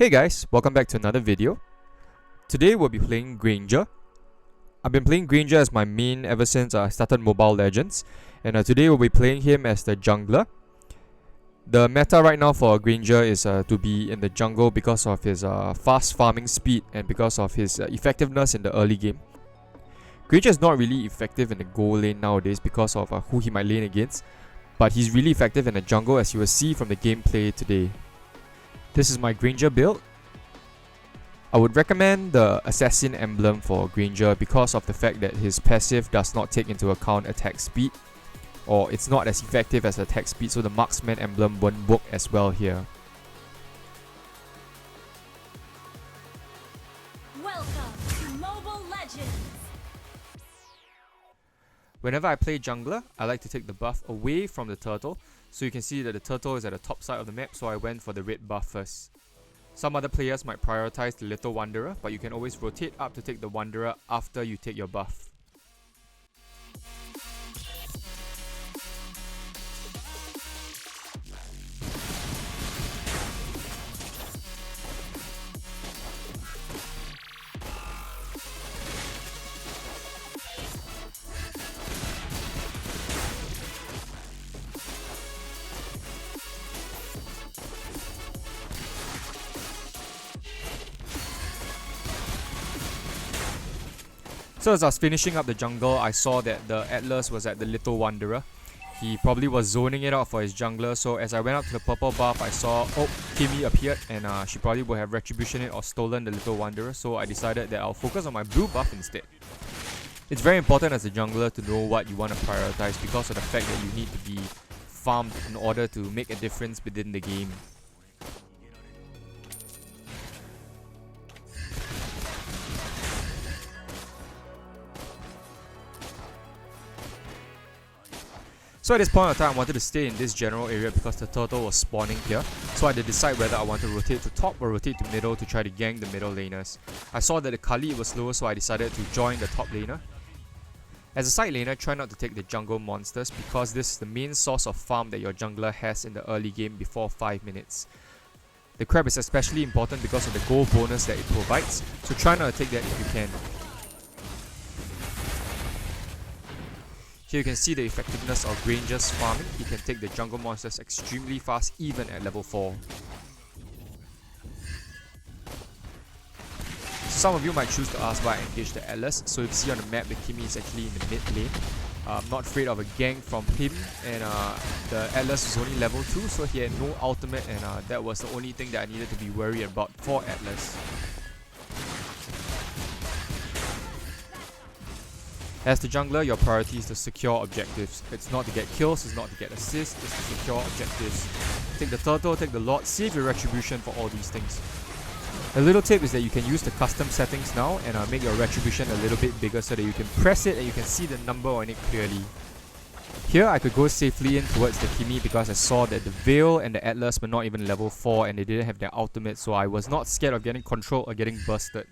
Hey guys, welcome back to another video. Today we'll be playing Granger. I've been playing Granger as my main ever since I started Mobile Legends, and today we'll be playing him as the jungler. The meta right now for Granger is to be in the jungle because of his fast farming speed and because of his effectiveness in the early game. Granger is not really effective in the goal lane nowadays because of who he might lane against, but he's really effective in the jungle, as you will see from the gameplay today. This is my Granger build. I would recommend the Assassin emblem for Granger because of the fact that his passive does not take into account attack speed, or it's not as effective as attack speed, so the marksman emblem won't work as well here. Welcome to Mobile Legends! Whenever I play jungler, I like to take the buff away from the turtle, so you can see that the turtle is at the top side of the map, so I went for the red buff first. Some other players might prioritize the little wanderer, but you can always rotate up to take the wanderer after you take your buff. So as I was finishing up the jungle, I saw that the Atlas was at the Little Wanderer. He probably was zoning it out for his jungler, so as I went up to the purple buff, I saw, Kimmy appeared, and she probably would have retribution it or stolen the Little Wanderer, so I decided that I'll focus on my blue buff instead. It's very important as a jungler to know what you want to prioritize because of the fact that you need to be farmed in order to make a difference within the game. So at this point of time, I wanted to stay in this general area because the turtle was spawning here. So I had to decide whether I want to rotate to top or rotate to middle to try to gank the middle laners. I saw that the Khalid was slower, so I decided to join the top laner. As a side laner, try not to take the jungle monsters because this is the main source of farm that your jungler has in the early game before 5 minutes. The crab is especially important because of the gold bonus that it provides, so try not to take that if you can. Here you can see the effectiveness of Granger's farming. He can take the jungle monsters extremely fast even at level 4. Some of you might choose to ask why I engage the Atlas. So if you see on the map, the Kimmy is actually in the mid lane. I'm not afraid of a gank from him, and the Atlas was only level 2, so he had no ultimate, and that was the only thing that I needed to be worried about for Atlas. As the jungler, your priority is to secure objectives. It's not to get kills, it's not to get assists, it's to secure objectives. Take the turtle, take the lord, save your retribution for all these things. A little tip is that you can use the custom settings now and make your retribution a little bit bigger so that you can press it and you can see the number on it clearly. Here I could go safely in towards the Kimmy because I saw that the Veil and the Atlas were not even level 4 and they didn't have their ultimate, so I was not scared of getting controlled or getting bursted.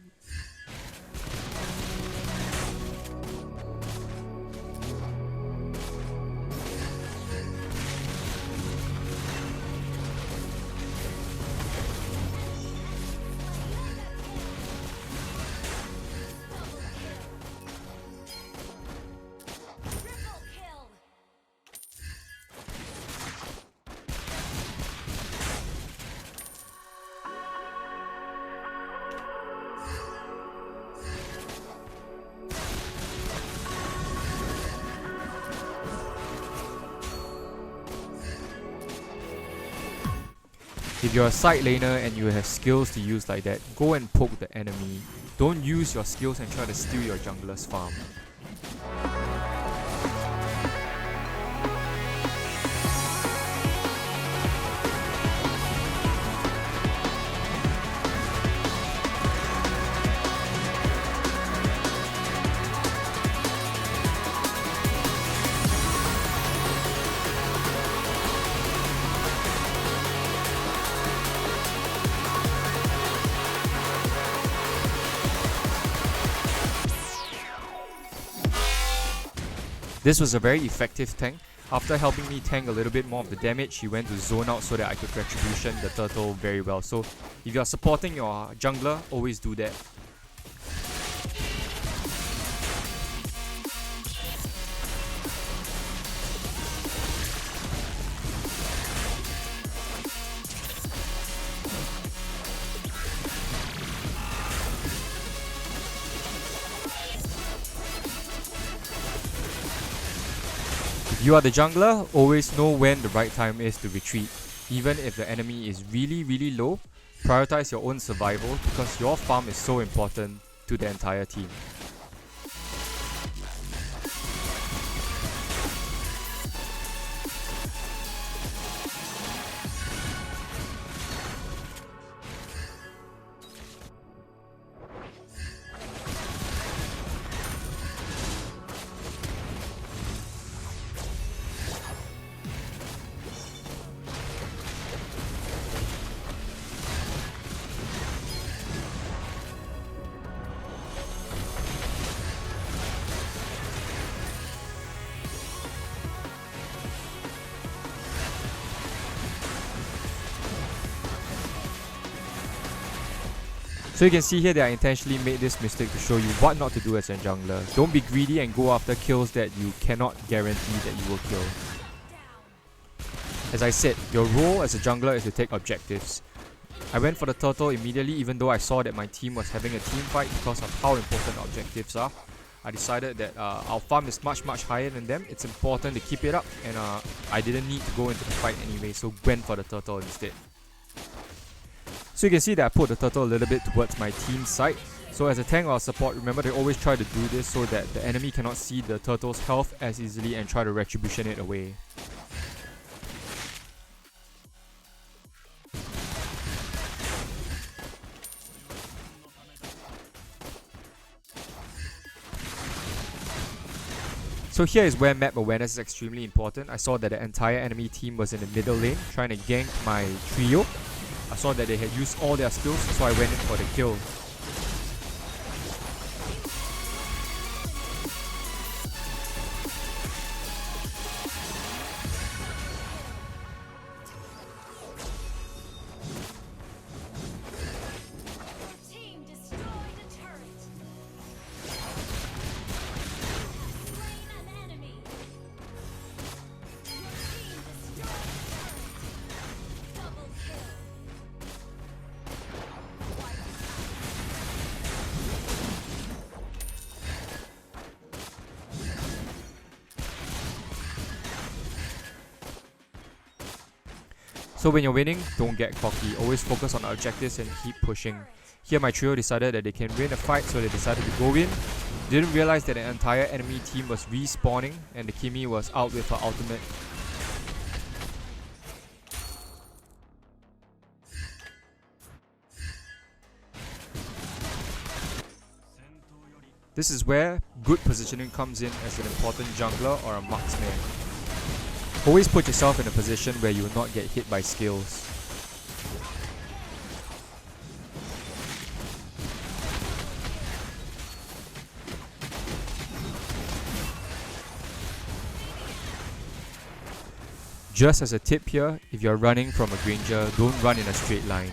If you're a side laner and you have skills to use like that, go and poke the enemy. Don't use your skills and try to steal your jungler's farm. This was a very effective tank. After helping me tank a little bit more of the damage, he went to zone out so that I could retribution the turtle very well. So if you're supporting your jungler, always do that. If you are the jungler, always know when the right time is to retreat. Even if the enemy is really low, prioritize your own survival because your farm is so important to the entire team. So you can see here that I intentionally made this mistake to show you what not to do as a jungler. Don't be greedy and go after kills that you cannot guarantee that you will kill. As I said, your role as a jungler is to take objectives. I went for the turtle immediately even though I saw that my team was having a team fight because of how important objectives are. I decided that our farm is much higher than them. It's important to keep it up and I didn't need to go into the fight anyway, so went for the turtle instead. So you can see that I put the turtle a little bit towards my team's side. So as a tank or a support, remember to always try to do this so that the enemy cannot see the turtle's health as easily and try to retribution it away. So here is where map awareness is extremely important. I saw that the entire enemy team was in the middle lane trying to gank my trio. I saw that they had used all their skills, so I went in for the kill. Team destroyed a turret. Slain an enemy. Your team destroyed a turret. Double kill. So when you're winning, don't get cocky. Always focus on the objectives and keep pushing. Here my trio decided that they can win a fight, so they decided to go in. Didn't realize that the entire enemy team was respawning and the Kimi was out with her ultimate. This is where good positioning comes in as an important jungler or a marksman. Always put yourself in a position where you will not get hit by skills. Just as a tip here, if you're running from a Granger, don't run in a straight line.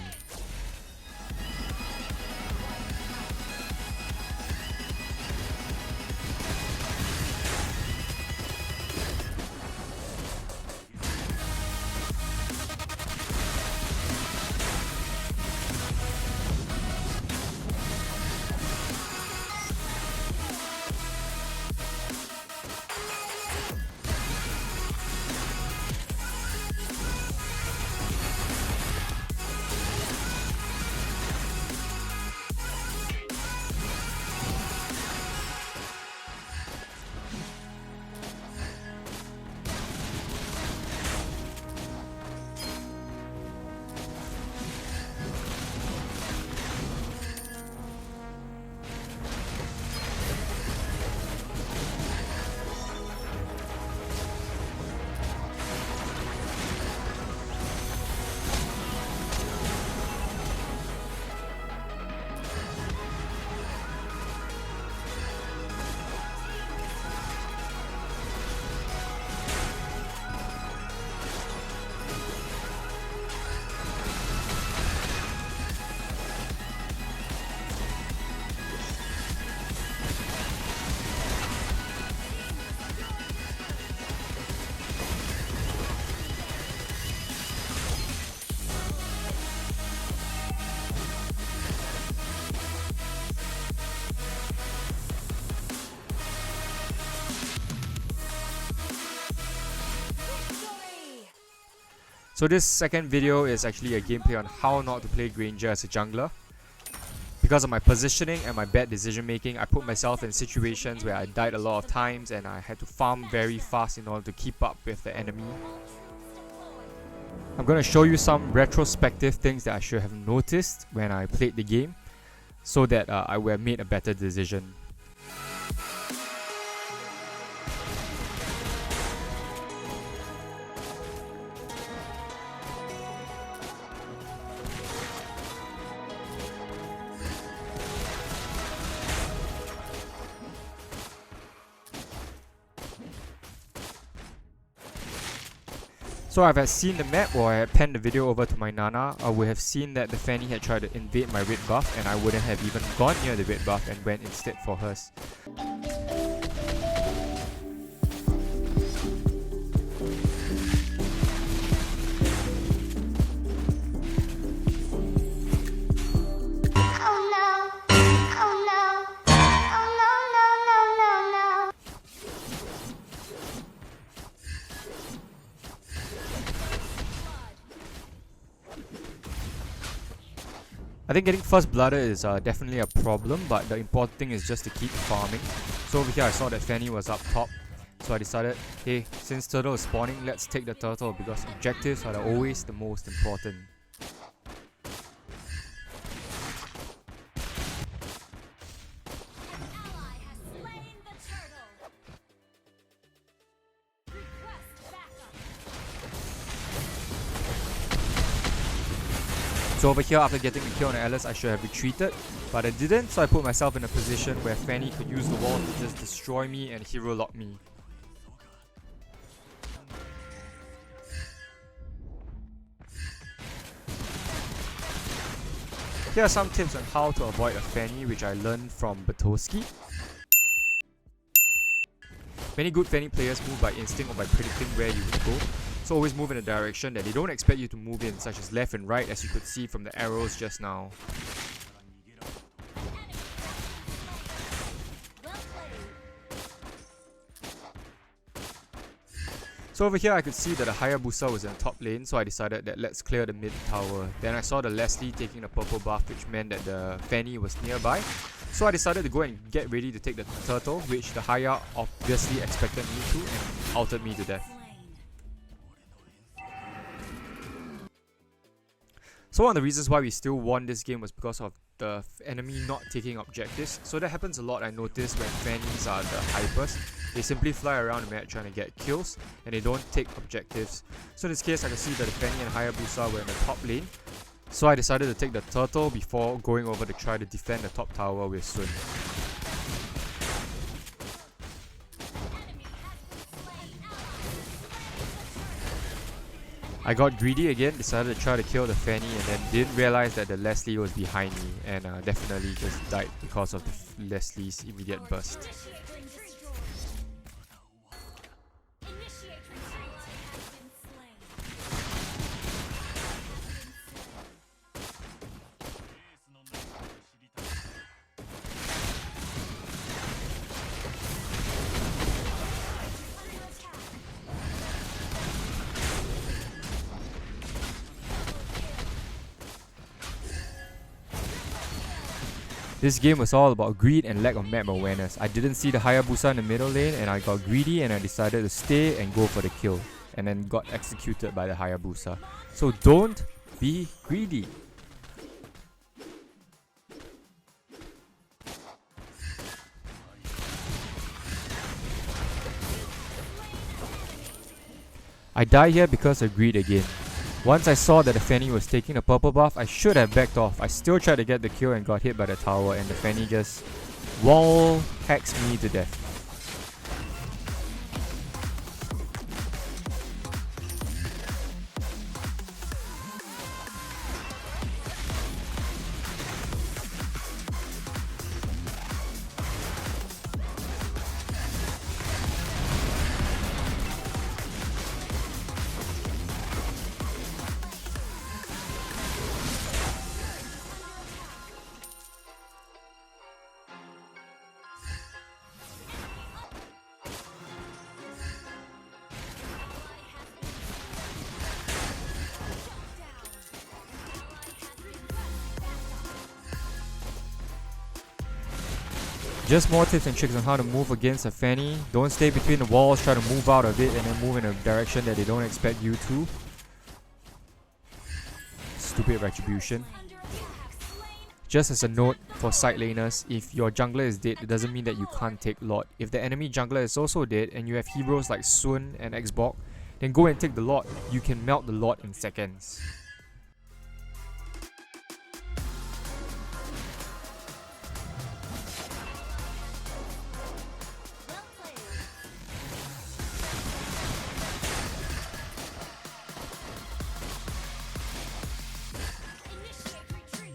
So this second video is actually a gameplay on how not to play Granger as a jungler. Because of my positioning and my bad decision making, I put myself in situations where I died a lot of times and I had to farm very fast in order to keep up with the enemy. I'm going to show you some retrospective things that I should have noticed when I played the game, so that I would have made a better decision. So if I had seen the map, or I had penned the video over to my Nana, I would have seen that the Fanny had tried to invade my red buff, and I wouldn't have even gone near the red buff and went instead for hers. I think getting first blooded is definitely a problem, but the important thing is just to keep farming. So over here I saw that Fanny was up top, so I decided, hey, since turtle is spawning, let's take the turtle, because objectives are always the most important. So over here, after getting the kill on Alice, I should have retreated, but I didn't, so I put myself in a position where Fanny could use the wall to just destroy me and hero lock me. Here are some tips on how to avoid a Fanny, which I learned from Batoski. Many good Fanny players move by instinct or by predicting where you would go. So always move in a direction that they don't expect you to move in, such as left and right, as you could see from the arrows just now. So over here I could see that the Hayabusa was in the top lane, so I decided that let's clear the mid tower. Then I saw the Leslie taking the purple buff, which meant that the Fanny was nearby. So I decided to go and get ready to take the turtle, which the Haya obviously expected me to and ulted me to death. So one of the reasons why we still won this game was because of the enemy not taking objectives. So that happens a lot, I noticed, when Fannies are the hypers. They simply fly around the map trying to get kills, and they don't take objectives. So in this case, I can see that the Fanny and Hayabusa were in the top lane. So I decided to take the turtle before going over to try to defend the top tower with Sun. I got greedy again, decided to try to kill the Fanny, and then didn't realize that the Leslie was behind me, and definitely just died because of the Leslie's immediate burst. This game was all about greed and lack of map awareness. I didn't see the Hayabusa in the middle lane, and I got greedy and I decided to stay and go for the kill, and then got executed by the Hayabusa. So don't be greedy. I die here because of greed again. Once I saw that the Fanny was taking the purple buff, I should have backed off. I still tried to get the kill and got hit by the tower, and the Fanny just wall hacks me to death. Just more tips and tricks on how to move against a Fanny. Don't stay between the walls, try to move out of it and then move in a direction that they don't expect you to. Stupid retribution. Under attack. Slain. Just as a note for side laners, if your jungler is dead, it doesn't mean that you can't take Lord. If the enemy jungler is also dead and you have heroes like Sun and Xbox, then go and take the Lord. You can melt the Lord in seconds. Well played. Initiate retreat.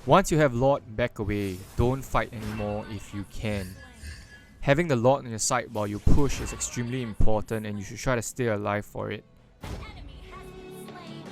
Once you have Lord, back away. Don't fight anymore if you can. Having the Lord on your side while you push is extremely important and you should try to stay alive for it. An enemy has been slain.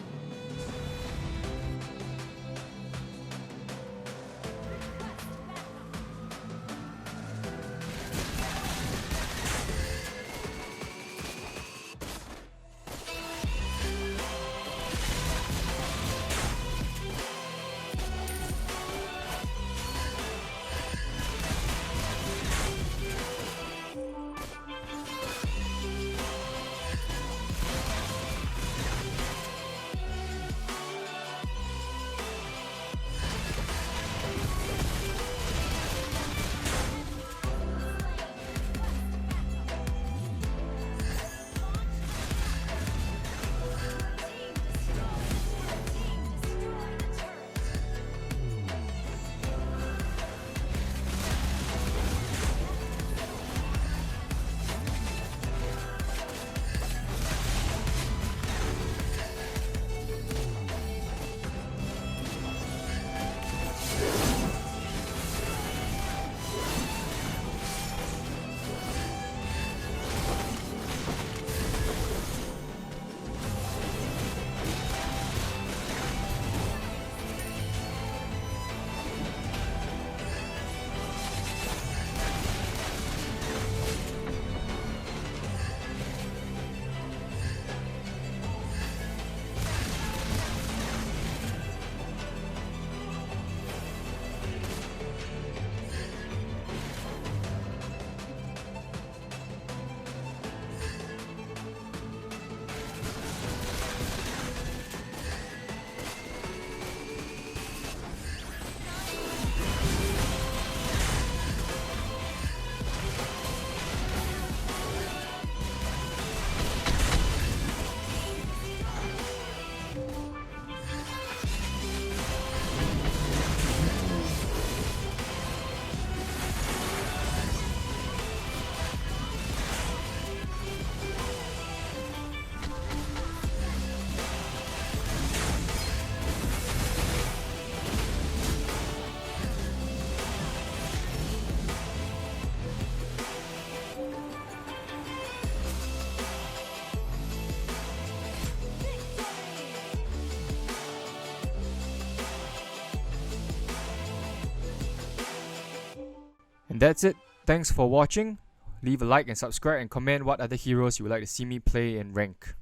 And that's it. Thanks for watching. Leave a like and subscribe and comment what other heroes you would like to see me play in rank.